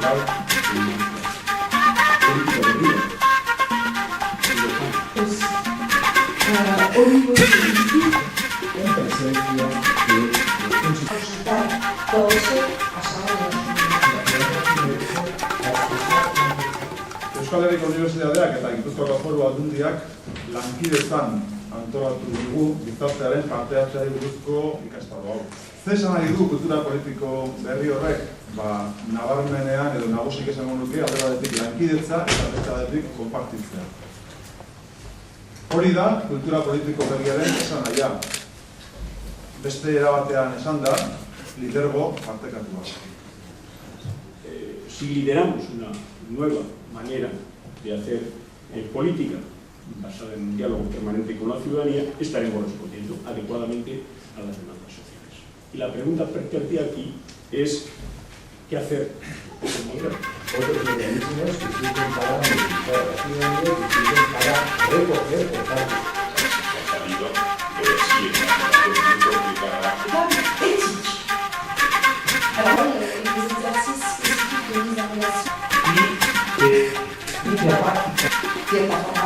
global política de vida. Pues, hoy voy a En presencia de consultar todo eso a sábado. Euskal Herriko Unibertsitateak eta Gipuzkoako Foru Aldundiak lankidetzan antolatu dugu gizartearen parte-hartzeari buruzko ikastaro hau. Zer esan nahi du kultura politiko berri horrek? Nabarmenean edo nagusik esango nuke alde batetik lankidetza eta beste batetik konpartitzea. Hori da kultura politiko berriaren esan nahia. Beste erabatean esan da, lidergo partekatua. Si lideramos una nueva manera de hacer política basada en un diálogo permanente con la ciudadanía, estaremos respondiendo adecuadamente a las demandas sociales. Y la pregunta pertinente aquí es ¿qué hacer? otros mecanismos que sirven para modificar la ciudadanía, que sirven para recoger por parte Alors, les exercices spécifiques de mise en relation y la práctica qui est